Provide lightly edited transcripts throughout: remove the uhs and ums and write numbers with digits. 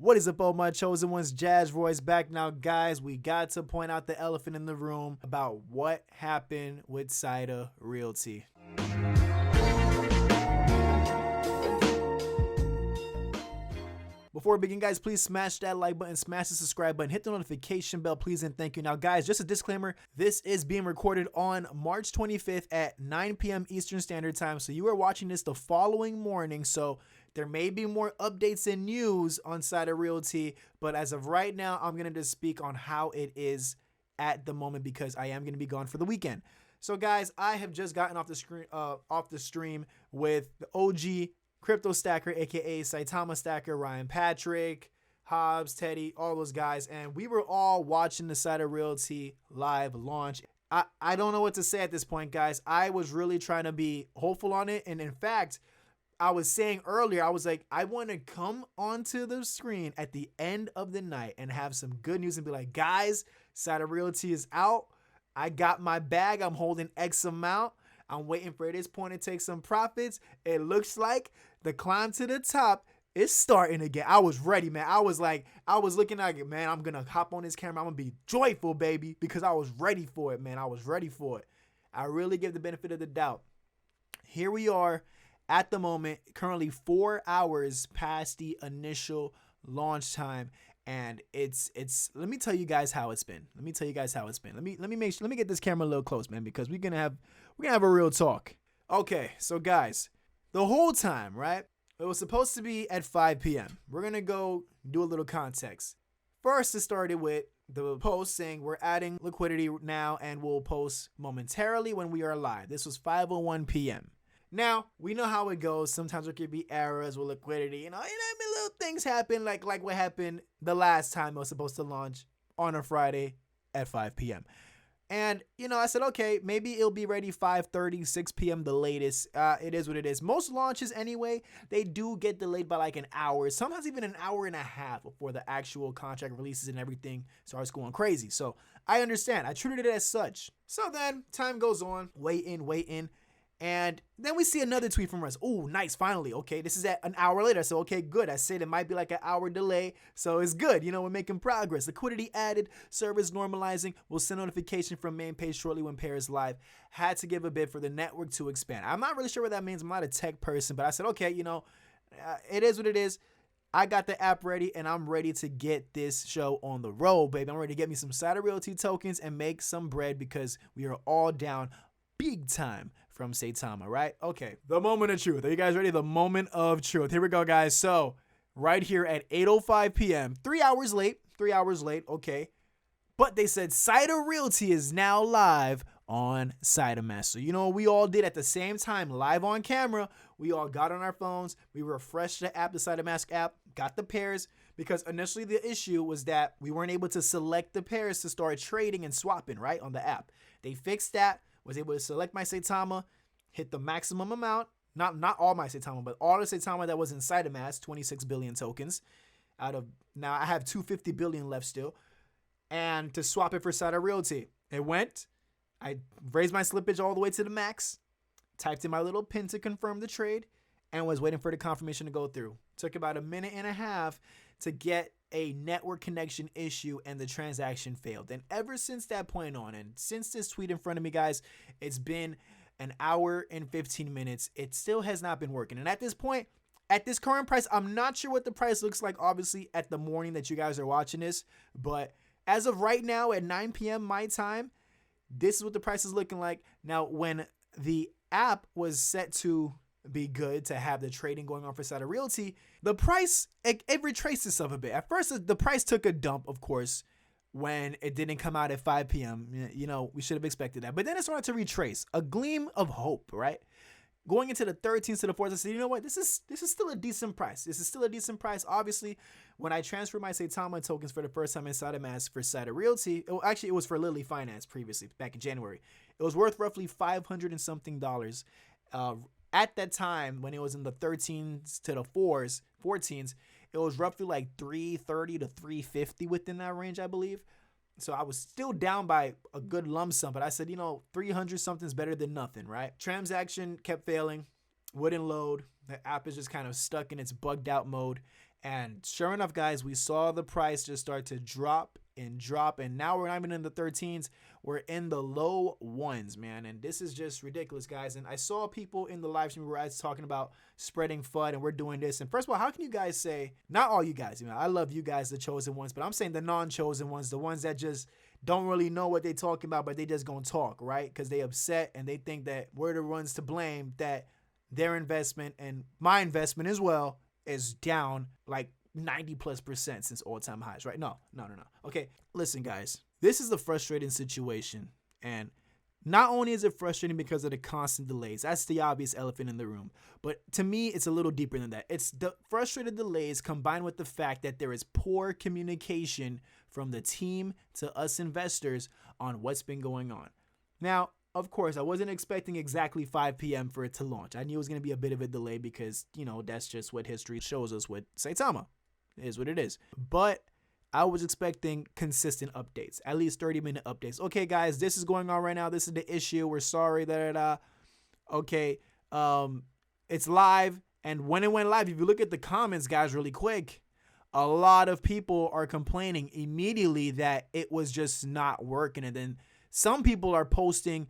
What is up, all my chosen ones? Jazz Roy's back now, guys. We got to point out the elephant in the room about what happened with Saitarealty. Before we begin, guys, please smash that like button, smash the subscribe button, hit the notification bell, please, and thank you. Now, guys, just a disclaimer, this is being recorded on March 25th at 9 p.m. Eastern Standard Time, so you are watching this the following morning, so there may be more updates and news on Saitarealty, but as of right now, I'm going to just speak on how it is at the moment because I am going to be gone for the weekend. So, guys, I have just gotten off the stream with the OG Crypto Stacker, aka Saitama Stacker, Ryan Patrick, Hobbs, Teddy, all those guys, and we were all watching the Saitarealty live launch. I don't know what to say at this point, guys. I was really trying to be hopeful on it, and in fact, I was saying earlier, I was like, I want to come onto the screen at the end of the night and have some good news and be like, guys, Saitarealty is out. I got my bag. I'm holding X amount. I'm waiting for this point to take some profits. It looks like the climb to the top is starting again. I was ready, man. I was looking like it, man. I'm going to hop on this camera. I'm going to be joyful, baby, because I was ready for it, man. I was ready for it. I really give the benefit of the doubt. Here we are at the moment, currently 4 hours past the initial launch time. And it's let me tell you guys how it's been. Let me get this camera a little close, man, because we're gonna have a real talk. Okay, so guys, the whole time, right? It was supposed to be at 5 p.m. We're gonna go do a little context. First, it started with the post saying we're adding liquidity now and we'll post momentarily when we are live. This was 5:01 p.m. Now, we know how it goes. Sometimes there could be errors with liquidity. You know, little things happen like what happened the last time it was supposed to launch on a Friday at 5 p.m. And, you know, I said, okay, maybe it'll be ready 5:30, 6 p.m. the latest. It is what it is. Most launches anyway, they do get delayed by like an hour, sometimes even an hour and a half before the actual contract releases and everything starts going crazy. So I understand. I treated it as such. So then time goes on, waiting. And then we see another tweet from us. Oh, nice. Finally. Okay. This is at an hour later. So, okay, good. I said it might be like an hour delay. So it's good. You know, we're making progress. Liquidity added, service normalizing. We'll send notification from main page shortly when pair is live. Had to give a bid for the network to expand. I'm not really sure what that means. I'm not a tech person, but I said, okay, you know, it is what it is. I got the app ready and I'm ready to get this show on the road, baby. I'm ready to get me some Saitarealty tokens and make some bread because we are all down big time from Saitama, right? Okay, the moment of truth. Are you guys ready? The moment of truth. Here we go, guys. So right here at 8:05 p.m., 3 hours late, okay. But they said Saitarealty is now live on Saitama. So you know what we all did at the same time, live on camera. We all got on our phones. We refreshed the app, the Saitama app, got the pairs, because initially the issue was that we weren't able to select the pairs to start trading and swapping, right, on the app. They fixed that. Was able to select my Saitama, hit the maximum amount, not all my Saitama, but all the Saitama that was in Saitama, 26 billion tokens out of, now I have 250 billion left still, and to swap it for Saitarealty. It went, I raised my slippage all the way to the max, typed in my little pin to confirm the trade, and was waiting for the confirmation to go through. Took about a minute and a half to get a network connection issue, and the transaction failed. And ever since that point on, and since this tweet in front of me, guys, it's been an hour and 15 minutes. It still has not been working. And at this point, at this current price, I'm not sure what the price looks like, obviously, at the morning that you guys are watching this. But as of right now, at 9 p.m. my time, this is what the price is looking like. Now, when the app was set to be good to have the trading going on for Saitarealty, the price, it retraced itself a bit. At first, the price took a dump, of course, when it didn't come out at 5 p.m. You know, we should have expected that. But then it started to retrace. A gleam of hope, right? Going into the 13th to the 4th, I said, you know what? This is still a decent price. This is still a decent price. Obviously, when I transferred my Saitama tokens for the first time in Saitama for Saitarealty, actually, it was for Lily Finance previously, back in January. It was worth roughly $500 and something dollars. At that time, when it was in the 13s to the 14s, it was roughly like 330 to 350 within that range, I believe. So I was still down by a good lump sum, but I said, you know, 300 something's better than nothing, right? Transaction kept failing, wouldn't load. The app is just kind of stuck in its bugged out mode. And sure enough, guys, we saw the price just start to drop and drop. And now we're not even in the 13s. We're in the low ones, man. And this is just ridiculous, guys. And I saw people in the live stream where I was talking about spreading FUD and we're doing this. And first of all, how can you guys say, not all you guys, I love you guys, the chosen ones, but I'm saying the non-chosen ones, the ones that just don't really know what they talking about, but they just gonna talk, right? Because they upset and they think that we're the ones to blame, that their investment and my investment as well is down like 90+% since all-time highs, right? No. Okay, listen, guys. This is the frustrating situation. And not only is it frustrating because of the constant delays, that's the obvious elephant in the room, but to me, it's a little deeper than that. It's the frustrated delays combined with the fact that there is poor communication from the team to us investors on what's been going on. Now, of course, I wasn't expecting exactly 5 p.m. for it to launch. I knew it was going to be a bit of a delay because, that's just what history shows us with Saitama. It is what it is. But I was expecting consistent updates, at least 30-minute updates. Okay, guys, this is going on right now. This is the issue. We're sorry. Okay, it's live. And when it went live, if you look at the comments, guys, really quick, a lot of people are complaining immediately that it was just not working. And then some people are posting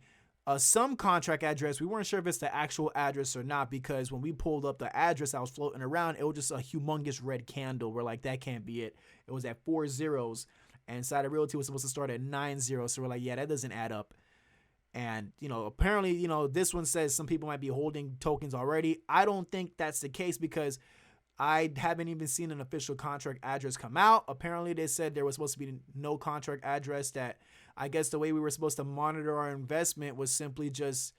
some contract address. We weren't sure if it's the actual address or not, because when we pulled up the address I was floating around, it was just a humongous red candle. We're like, that can't be it. It was at 4 zeros, and Saitarealty was supposed to start at 9 zeros. So we're like, yeah, that doesn't add up. And, apparently, this one says some people might be holding tokens already. I don't think that's the case because I haven't even seen an official contract address come out. Apparently, they said there was supposed to be no contract address. That I guess the way we were supposed to monitor our investment was simply just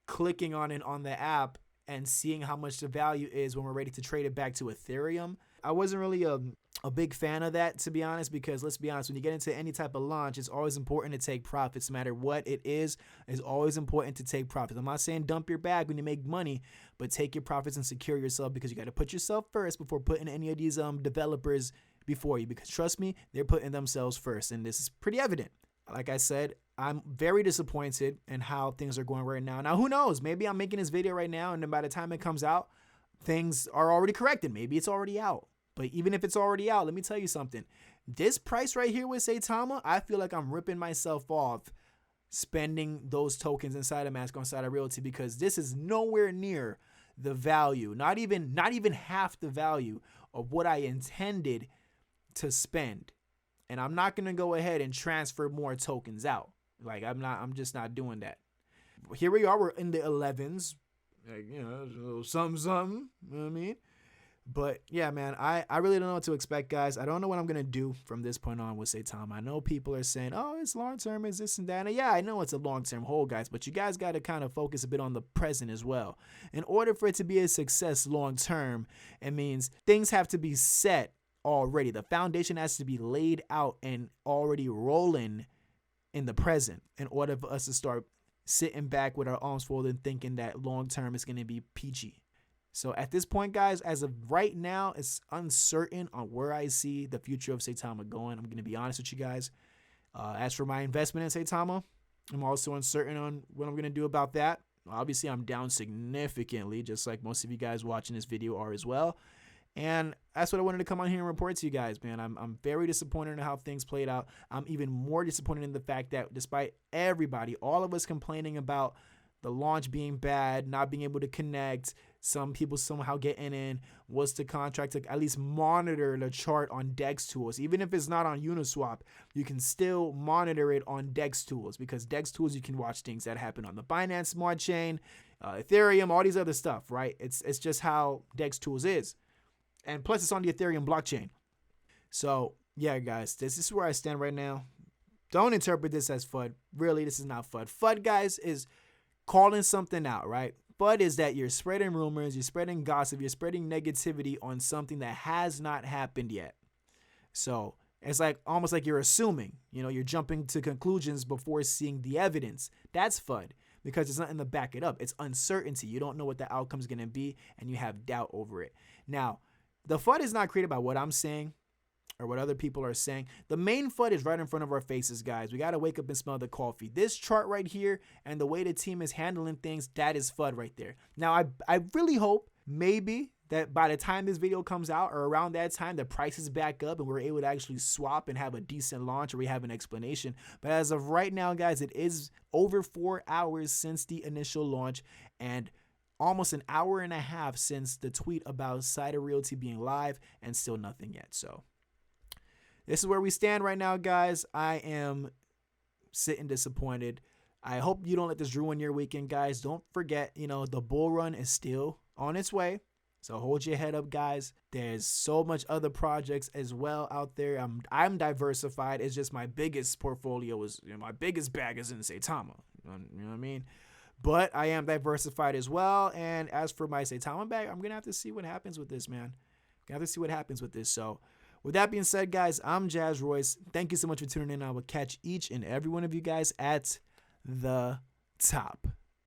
clicking on it on the app and seeing how much the value is when we're ready to trade it back to Ethereum. I wasn't really a big fan of that, to be honest, because let's be honest, when you get into any type of launch, it's always important to take profits. No matter what it is, it's always important to take profits. I'm not saying dump your bag when you make money, but take your profits and secure yourself, because you got to put yourself first before putting any of these developers before you, because trust me, they're putting themselves first, and this is pretty evident. Like I said, I'm very disappointed in how things are going right now. Now, who knows? Maybe I'm making this video right now, and then by the time it comes out, things are already corrected. Maybe it's already out. But even if it's already out, let me tell you something. This price right here with Saitama, I feel like I'm ripping myself off spending those tokens inside a mask on Saitarealty, because this is nowhere near the value, not even half the value of what I intended to spend. And I'm not going to go ahead and transfer more tokens out. Like, I'm just not doing that. Here we are. We're in the 11s. Like, a little something, you know what I mean? But yeah, man, I really don't know what to expect, guys. I don't know what I'm going to do from this point on with Saitama. I know people are saying, oh, it's long-term, it's this and that. And yeah, I know it's a long-term hold, guys, but you guys got to kind of focus a bit on the present as well. In order for it to be a success long-term, it means things have to be set already. The foundation has to be laid out and already rolling in the present in order for us to start sitting back with our arms folded thinking that long-term is going to be peachy. So at this point, guys, as of right now, it's uncertain on where I see the future of Saitama going. I'm going to be honest with you guys. As for my investment in Saitama, I'm also uncertain on what I'm going to do about that. Obviously, I'm down significantly, just like most of you guys watching this video are as well. And that's what I wanted to come on here and report to you guys, man. I'm very disappointed in how things played out. I'm even more disappointed in the fact that despite everybody, all of us complaining about the launch being bad, not being able to connect, some people somehow getting in, was the contract to at least monitor the chart on DEX tools. Even if it's not on Uniswap, you can still monitor it on DEX tools, because DEX tools, you can watch things that happen on the Binance Smart Chain, Ethereum, all these other stuff, right? It's just how DEX tools is. And plus, it's on the Ethereum blockchain. So, yeah, guys, this is where I stand right now. Don't interpret this as FUD. Really, this is not FUD. FUD, guys, is calling something out, right? FUD is that you're spreading rumors, you're spreading gossip, you're spreading negativity on something that has not happened yet. So it's like almost like you're assuming, you're jumping to conclusions before seeing the evidence. That's FUD, because there's nothing to back it up. It's uncertainty. You don't know what the outcome is going to be, and you have doubt over it. Now, the FUD is not created by what I'm saying or what other people are saying. The main FUD is right in front of our faces, guys. We got to wake up and smell the coffee. This chart right here and the way the team is handling things, that is FUD right there. Now, I really hope maybe that by the time this video comes out or around that time, the price is back up and we're able to actually swap and have a decent launch, or we have an explanation. But as of right now, guys, it is over 4 hours since the initial launch and almost an hour and a half since the tweet about Saita Realty being live, and still nothing yet. So this is where we stand right now, guys. I am sitting disappointed. I hope you don't let this ruin your weekend, guys. Don't forget, the bull run is still on its way. So hold your head up, guys. There's so much other projects as well out there. I'm diversified. It's just my biggest portfolio is, my biggest bag is in Saitama. You know what I mean? But I am diversified as well. And as for my Saitama bag, I'm going to have to see what happens with this, man. Got to see what happens with this. So with that being said, guys, I'm Jazz Royce. Thank you so much for tuning in. I will catch each and every one of you guys at the top.